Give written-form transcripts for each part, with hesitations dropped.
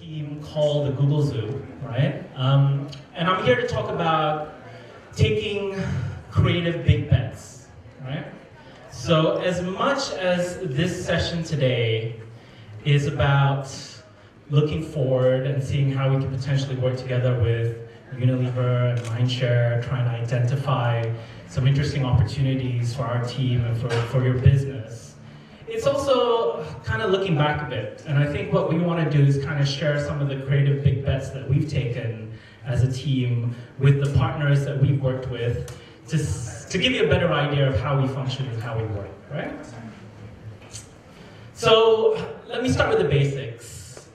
team called the Google Zoo, right? And I'm here to talk about taking creative big bets, right? So as much as this session today is about looking forward and seeing how we can potentially work together with Unilever and Mindshare, trying to identify some interesting opportunities for our team and for your business, it's also kind of looking back a bit. And I think what we want to do is kind of share some of the creative big bets that we've taken as a team with the partners that we've worked with, to give you a better idea of how we function and how we work, right? So let me start with the basics.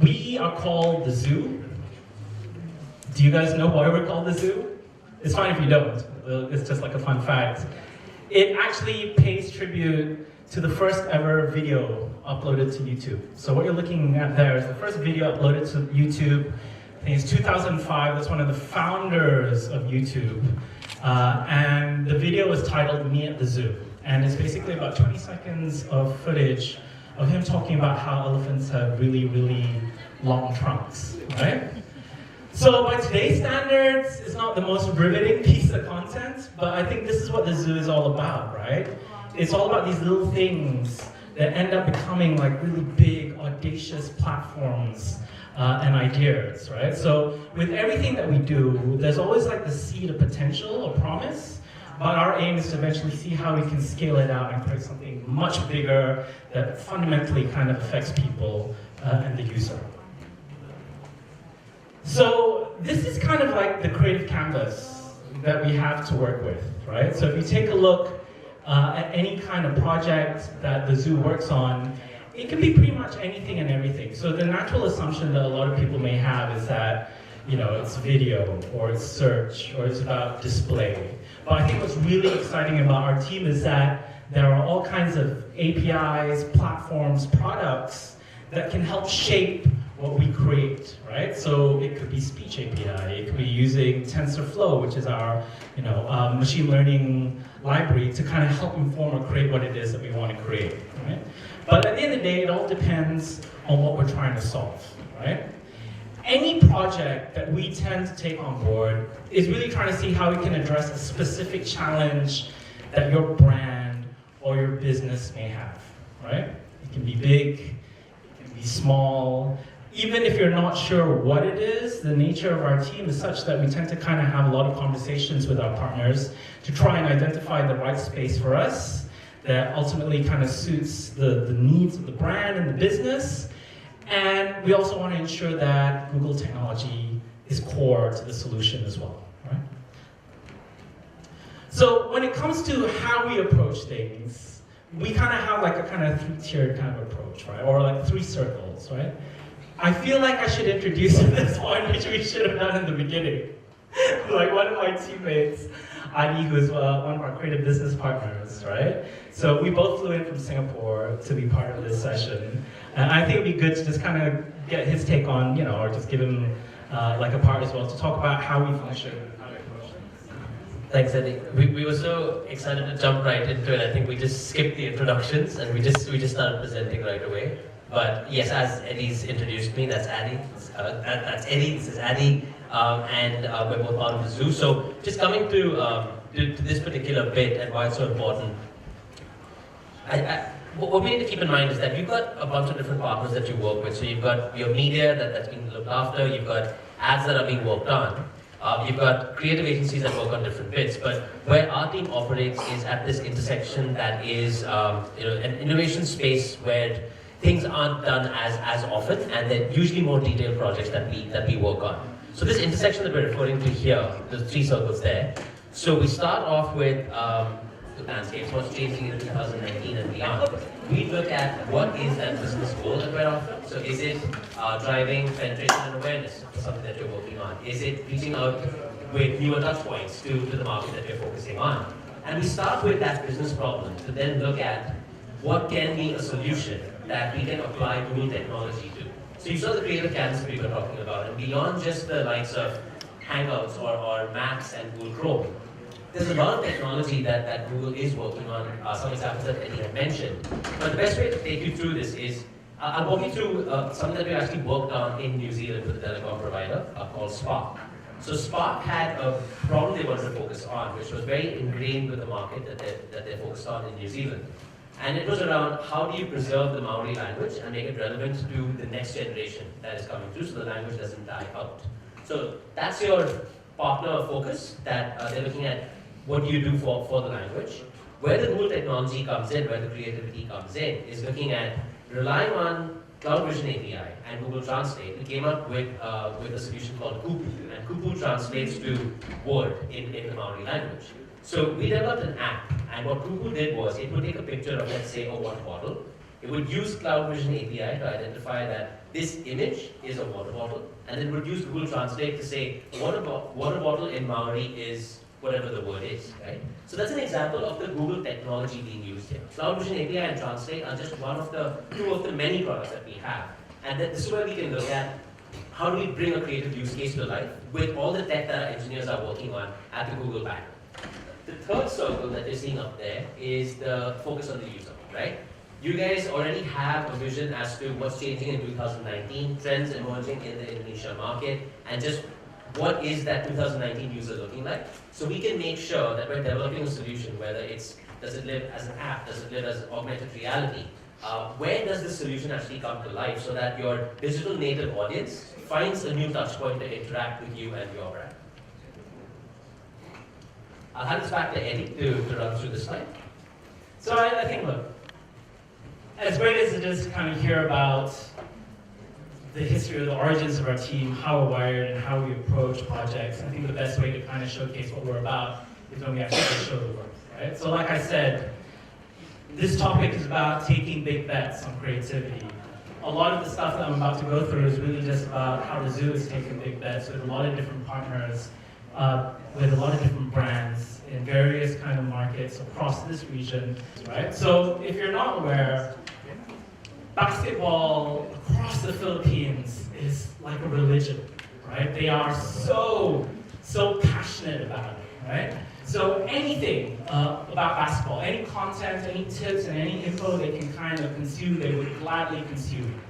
We are called the Zoo. Do you guys know why we're called the Zoo? It's fine if you don't. It's just like a fun fact. It actually pays tribute to the first ever video uploaded to YouTube. So what you're looking at there is the first video uploaded to YouTube. I think it's 2005. That's one of the founders of YouTube. And the video was titled Me at the Zoo. And it's basically about 20 seconds of footage of him talking about how elephants have really, really long trunks, right? So by today's standards, it's not the most riveting piece of content, but I think this is what the zoo is all about, right? It's all about these little things that end up becoming like really big, audacious platforms and ideas, right? So with everything that we do, there's always like the seed of potential or promise, but our aim is to eventually see how we can scale it out and create something much bigger that fundamentally kind of affects people and the user. So this is kind of like the creative canvas that we have to work with, right? So if you take a look at any kind of project that the zoo works on, it can be pretty much anything and everything. So the natural assumption that a lot of people may have is that, you know, it's video, or it's search, or it's about display. But I think what's really exciting about our team is that there are all kinds of APIs, platforms, products that can help shape what we create, right? So it could be speech API, it could be using TensorFlow, which is our, machine learning library, to kind of help inform or create what it is that we want to create, right? But at the end of the day, it all depends on what we're trying to solve, right? Any project that we tend to take on board is really trying to see how we can address a specific challenge that your brand or your business may have, right? It can be big, it can be small. Even if you're not sure what it is, the nature of our team is such that we tend to kind of have a lot of conversations with our partners to try and identify the right space for us that ultimately kind of suits the needs of the brand and the business. And we also want to ensure that Google technology is core to the solution as well, right? So when it comes to how we approach things, we kind of have like a kind of three-tiered kind of approach, right? Or like three circles, right? I feel like I should introduce this one, which we should have done in the beginning. Like one of my teammates, Adi, who's one of our creative business partners, right? So we both flew in from Singapore to be part of this session. And I think it'd be good to just kind of get his take on, or just give him like a part as well to talk about how we function. Thanks, Eddie. We were so excited to jump right into it. I think we just skipped the introductions and we just started presenting right away. But yes, as Eddie's introduced me, that's Adi. That's Eddie. This is Adi, and we're both part of the zoo. So just coming to this particular bit and why it's so important. What we need to keep in mind is that you've got a bunch of different partners that you work with. So you've got your media that's being looked after. You've got ads that are being worked on. You've got creative agencies that work on different bits, but where our team operates is at this intersection that is an innovation space where things aren't done as often, and they're usually more detailed projects that we work on. So this intersection that we're referring to here, the three circles there. So we start off with the landscape, what's changing in 2019 and beyond. We look at what is that business goal that we're after. So is it driving penetration and awareness for something that you're working on? Is it reaching out with newer touch points to the market that you're focusing on? And we start with that business problem to then look at what can be a solution that we can apply Google technology to. So you saw the creative canvas we were talking about, and beyond just the likes of Hangouts or Maps and Google Chrome, there's a lot of technology that Google is working on, some examples that Eddie had mentioned. But the best way to take you through this is I'll walk you through something that we actually worked on in New Zealand with a telecom provider called Spark. So Spark had a problem they wanted to focus on, which was very ingrained with the market that they're focused on in New Zealand. And it was around how do you preserve the Maori language and make it relevant to the next generation that is coming through so the language doesn't die out. So that's your partner of focus that they're looking at what do you do for the language. Where the Google technology comes in, where the creativity comes in, is looking at relying on Cloud Vision API and Google Translate. We came up with a solution called Kupu, and Kupu translates to word in the Maori language. So we developed an app, and what Kupu did was it would take a picture of, let's say, a water bottle. It would use Cloud Vision API to identify that this image is a water bottle, and then would use Google Translate to say water bottle in Maori is whatever the word is, right? So that's an example of the Google technology being used here. Cloud Vision API and Translate are just two of the many products that we have. And this is where we can look at how do we bring a creative use case to life with all the tech that our engineers are working on at the Google back. The third circle that you're seeing up there is the focus on the user, right? You guys already have a vision as to what's changing in 2019, trends emerging in the Indonesia market, and just what is that 2019 user looking like? So we can make sure that we're developing a solution, whether does it live as an app, does it live as augmented reality? Where does this solution actually come to life so that your digital native audience finds a new touch point to interact with you and your brand? I'll hand this back to Eddie to run through this slide. So I think, look, as great as it is to kind of hear about the history or the origins of our team, how we're wired and how we approach projects, I think the best way to kind of showcase what we're about is when we actually show the work, right? So like I said, this topic is about taking big bets on creativity. A lot of the stuff that I'm about to go through is really just about how the zoo is taking big bets with a lot of different partners, with a lot of different brands in various kind of markets across this region, right? So if you're not aware, basketball across the Philippines is like a religion, right? They are so passionate about it, right? So anything about basketball, any content, any tips, and any info they can kind of consume, they would gladly consume.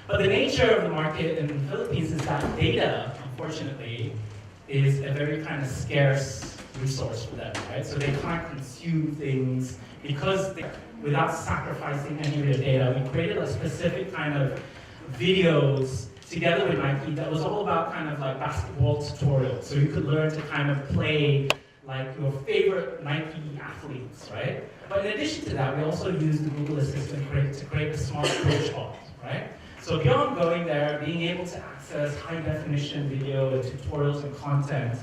But the nature of the market in the Philippines is that data, unfortunately, is a very kind of scarce resource for them, right? So they can't consume things because without sacrificing any of their data. We created a specific kind of videos together with Nike that was all about kind of like basketball tutorials. So you could learn to kind of play like your favorite Nike athletes, right? But in addition to that, we also used the Google Assistant to create a smart coach bot, right? So beyond going there, being able to access high definition video and tutorials and content,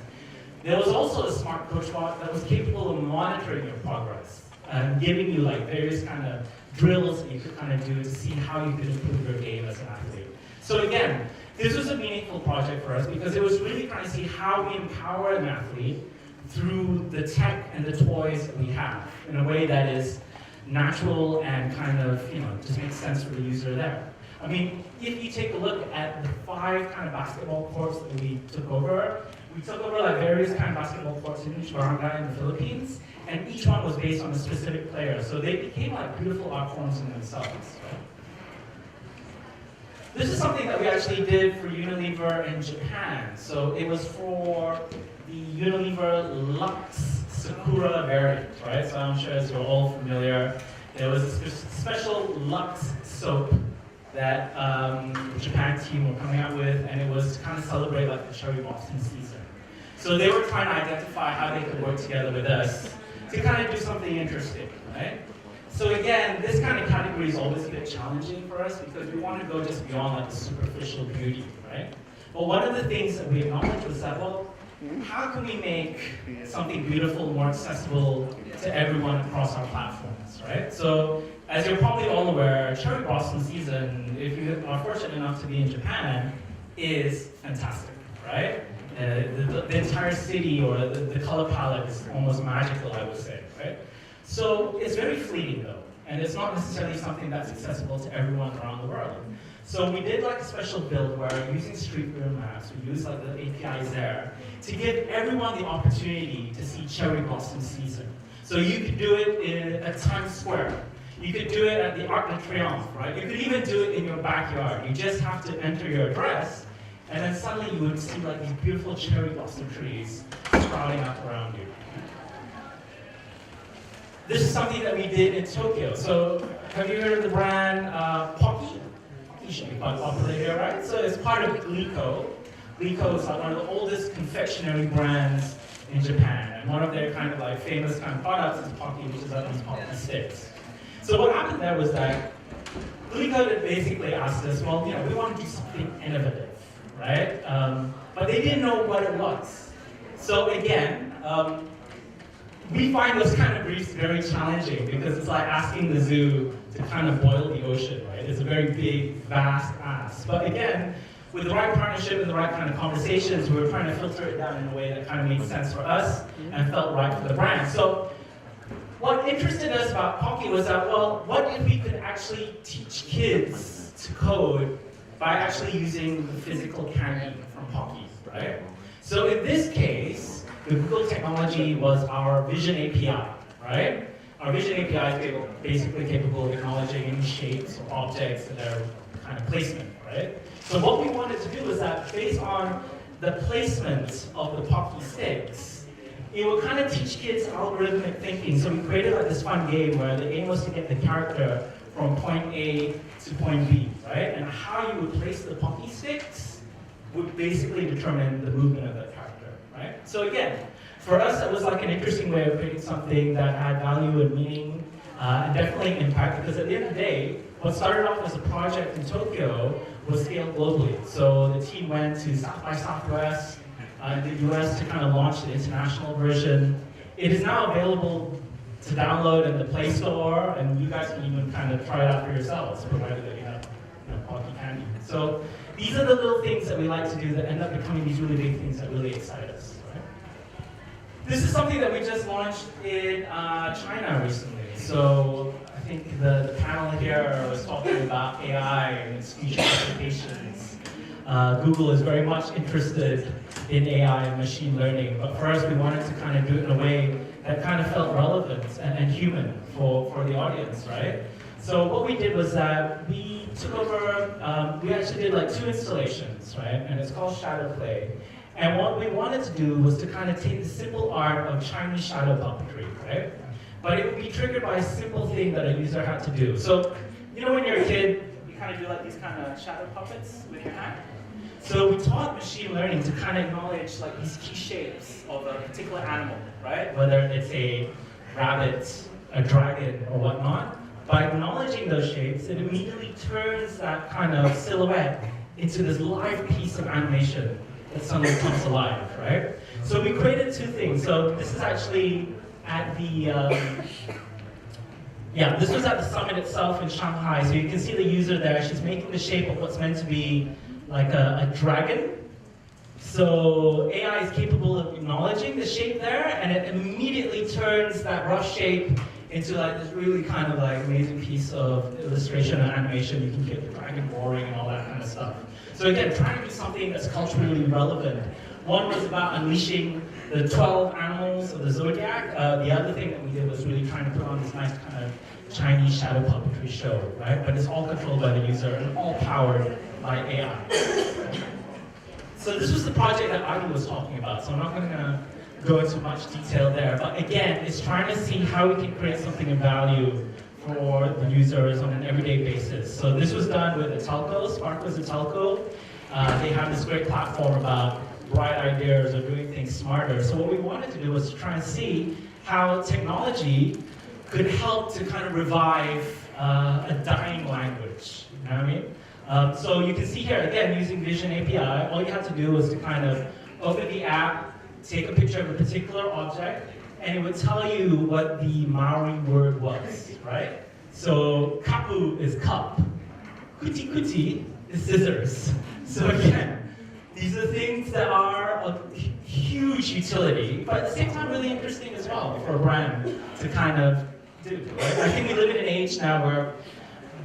there was also a smart coach bot that was capable of monitoring your progress and giving you like various kind of drills that you could kind of do to see how you could improve your game as an athlete. So again, this was a meaningful project for us because it was really trying to see how we empower an athlete through the tech and the toys that we have in a way that is natural and kind of, just makes sense for the user there. I mean, if you take a look at the 5 kind of basketball courts that we took over like various kind of basketball courts in Barangay in the Philippines, and each one was based on a specific player. So they became like beautiful art forms in themselves. Right? This is something that we actually did for Unilever in Japan. So it was for the Unilever Lux Sakura variant, right? So I'm sure as you're all familiar, there was a special Lux soap that the Japan team were coming out with, and it was to kind of celebrate like the cherry blossom season. So they were trying to identify how they could work together with us to kind of do something interesting, right? So again, this kind of category is always a bit challenging for us because we want to go just beyond like the superficial beauty, right? But one of the things that we acknowledged was that, well, how can we make something beautiful more accessible to everyone across our platforms, right? So as you're probably all aware, cherry blossom season, if you are fortunate enough to be in Japan, is fantastic, right? The entire city or the color palette is almost magical, I would say, right? So it's very fleeting though, and it's not necessarily something that's accessible to everyone around the world. So we did like a special build where using Street View Maps, we used like the APIs there to give everyone the opportunity to see cherry blossom season. So you could do it at Times Square. You could do it at the Arc de Triomphe, right? You could even do it in your backyard. You just have to enter your address, and then suddenly you would see like these beautiful cherry blossom trees sprouting up around you. This is something that we did in Tokyo. So have you heard of the brand Pocky? Pocky should be quite popular here, right? So it's part of Glico. Glico is like one of the oldest confectionery brands in Japan. And one of their kind of like famous kind of products is Pocky, which is like these Pocky sticks. So what happened there was that Glico basically asked us, well, you know, we want to do something innovative, right? But they didn't know what it was. So again, we find those kind of briefs very challenging because it's like asking the zoo to kind of boil the ocean, right? It's a very big, vast ask. But again, with the right partnership and the right kind of conversations, we were trying to filter it down in a way that kind of made sense for us and felt right for the brand. So what interested us about Pocky was that, well, what if we could actually teach kids to code by actually using the physical candy from Pocky, right? So in this case, the Google technology was our Vision API, right? Our Vision API is basically capable of acknowledging any shapes or objects and their kind of placement, right? So what we wanted to do was that based on the placement of the Pocky sticks, it would kind of teach kids algorithmic thinking. So we created like this fun game where the aim was to get the character from point A to point B, right? And how you would place the Pocky sticks would basically determine the movement of that character. Right? So again, for us, that was like an interesting way of creating something that had value and meaning and definitely impact, because at the end of the day, what started off as a project in Tokyo was scaled globally. So the team went to South by Southwest in the US to kind of launch the international version. It is now available to download in the Play Store, and you guys can even kind of try it out for yourselves, provided that you have Pocky candy. So these are the little things that we like to do that end up becoming these really big things that really excite us. Right? This is something that we just launched in China recently. So I think the panel here was talking about AI and its future applications. Google is very much interested in AI and machine learning, but for us we wanted to kind of do it in a way that kind of felt relevant and human for the audience, right? So what we did was that we took over, we actually did like 2 installations, right? And it's called Shadow Play. And what we wanted to do was to kind of take the simple art of Chinese shadow puppetry, right? But it would be triggered by a simple thing that a user had to do. So, you know when you're a kid, you kind of do like these kind of shadow puppets with your hand? So we taught machine learning to kind of acknowledge like these key shapes of a particular animal, right? Whether it's a rabbit, a dragon, or whatnot. By acknowledging those shapes, it immediately turns that kind of silhouette into this live piece of animation that suddenly comes alive, right? So we created 2 things. So this is actually at the, this was at the summit itself in Shanghai. So you can see the user there. She's making the shape of what's meant to be like a dragon. So AI is capable of acknowledging the shape there, and it immediately turns that rough shape into like this really kind of like amazing piece of illustration and animation. You can get the dragon roaring and all that kind of stuff. So again, trying to do something that's culturally relevant. One was about unleashing the 12 animals of the zodiac. The other thing that we did was really trying to put on this nice kind of Chinese shadow puppetry show, right? But it's all controlled by the user and all powered by AI. So this was the project that Ivy was talking about, so I'm not going to go into much detail there. But again, it's trying to see how we can create something of value for the users on an everyday basis. So this was done with a telco. Spark was a telco. They have this great platform about bright ideas or doing things smarter. So what we wanted to do was to try and see how technology could help to kind of revive a dying language. You know what I mean? So you can see here, again, using Vision API, all you have to do is to kind of open the app, take a picture of a particular object, and it would tell you what the Maori word was, right? So kapu is cup, kuti kuti is scissors. So again, these are things that are of huge utility, but at the same time really interesting as well for a brand to kind of do, right? I think we live in an age now where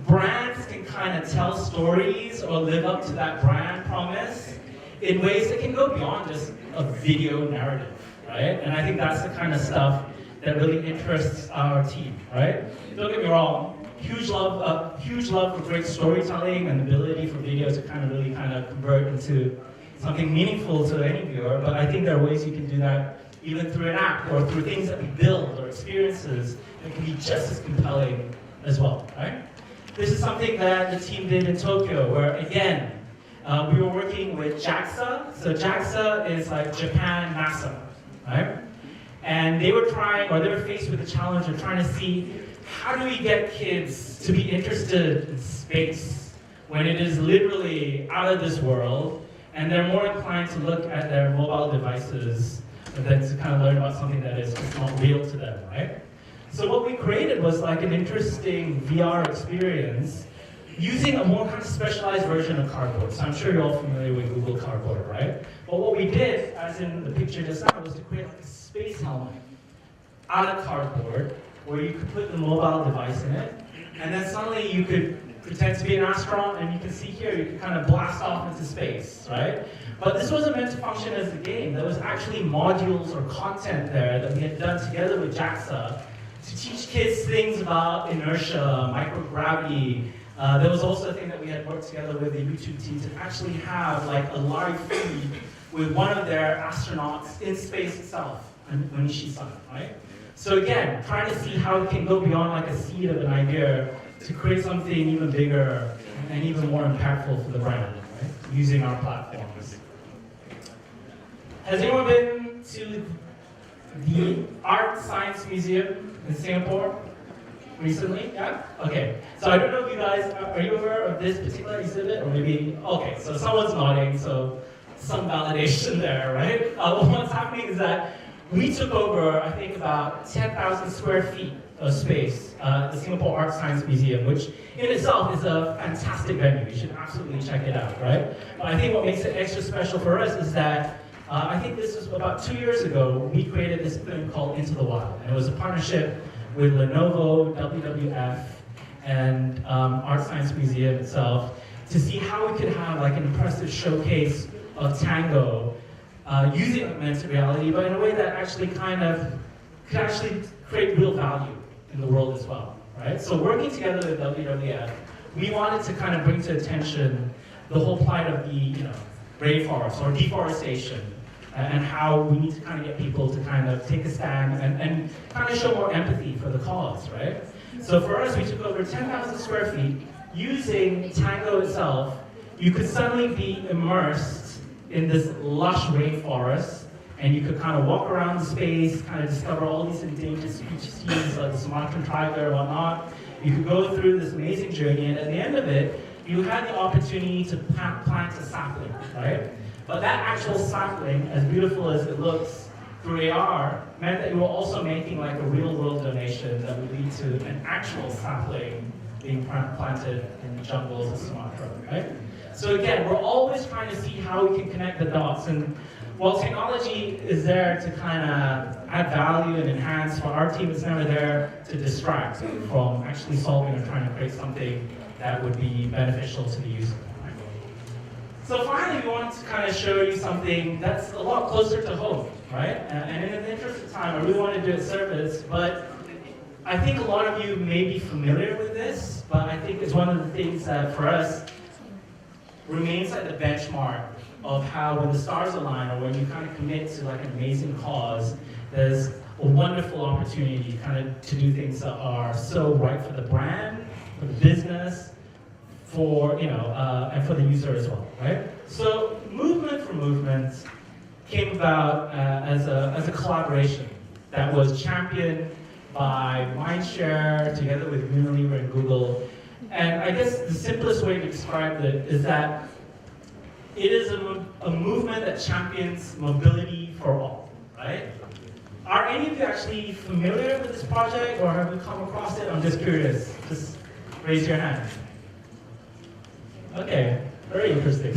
brands can kind of tell stories or live up to that brand promise in ways that can go beyond just a video narrative, right? And I think that's the kind of stuff that really interests our team, right? Don't get me wrong, huge love for great storytelling and ability for video to kind of really kind of convert into something meaningful to any viewer. But I think there are ways you can do that even through an app or through things that we build or experiences that can be just as compelling as well, right? This is something that the team did in Tokyo, where again, we were working with JAXA. So JAXA is like Japan NASA, right? And they were faced with the challenge of trying to see, how do we get kids to be interested in space when it is literally out of this world, and they're more inclined to look at their mobile devices than to kind of learn about something that is just not real to them, right? So what we created was like an interesting VR experience using a more kind of specialized version of cardboard. So I'm sure you're all familiar with Google Cardboard, right? But what we did, as in the picture just now, was to create like a space helmet out of cardboard where you could put the mobile device in it, and then suddenly you could pretend to be an astronaut, and you can see here, you can kind of blast off into space, right? But this wasn't meant to function as a game. There was actually modules or content there that we had done together with JAXA to teach kids things about inertia, microgravity. There was also a thing that we had worked together with the YouTube team to actually have like a live feed with one of their astronauts in space itself, Onishi-san, right? So again, trying to see how it can go beyond like a seed of an idea to create something even bigger and even more impactful for the brand, right? Using our platforms. Has anyone been to the Art Science Museum in Singapore recently? Yeah? Okay. So I don't know if you guys, are you aware of this particular exhibit? Or maybe, okay, so someone's nodding, so some validation there, right? What's happening is that we took over, I think, about 10,000 square feet of space, the Singapore Art Science Museum, which in itself is a fantastic venue. You should absolutely check it out, right? But I think what makes it extra special for us is that I think this was about 2 years ago, we created this thing called Into the Wild. And it was a partnership with Lenovo, WWF, and Art Science Museum itself to see how we could have like an impressive showcase of tango using augmented reality, but in a way that actually kind of could actually create real value in the world as well, right? So working together with WWF, we wanted to kind of bring to attention the whole plight of the rainforest or deforestation, and how we need to kind of get people to kind of take a stand and kind of show more empathy for the cause, right? So for us, we took over 10,000 square feet. Using Tango itself, you could suddenly be immersed in this lush rainforest, and you could kind of walk around the space, kind of discover all these endangered species like the Sumatran tiger and whatnot. You could go through this amazing journey, and at the end of it, you had the opportunity to plant a sapling, right? But that actual sapling, as beautiful as it looks through AR, meant that you were also making like a real-world donation that would lead to an actual sapling being planted in the jungles of Sumatra, right? So again, we're always trying to see how we can connect the dots. And while technology is there to kind of add value and enhance, for our team, it's never there to distract from actually solving or trying to create something that would be beneficial to the user. So finally, we want to kind of show you something that's a lot closer to home, right? And in the interest of time, I really want to do it service, but I think a lot of you may be familiar with this, but I think it's one of the things that for us remains like the benchmark of how when the stars align or when you kind of commit to like an amazing cause, there's a wonderful opportunity kind of to do things that are so right for the brand, for the business, for, and for the user as well, right? So Movement for Movement came about as a collaboration that was championed by Mindshare together with Unilever and Google. And I guess the simplest way to describe it is that it is a movement that champions mobility for all, right? Are any of you actually familiar with this project, or have you come across it? I'm just curious. Just raise your hand. Okay, very interesting.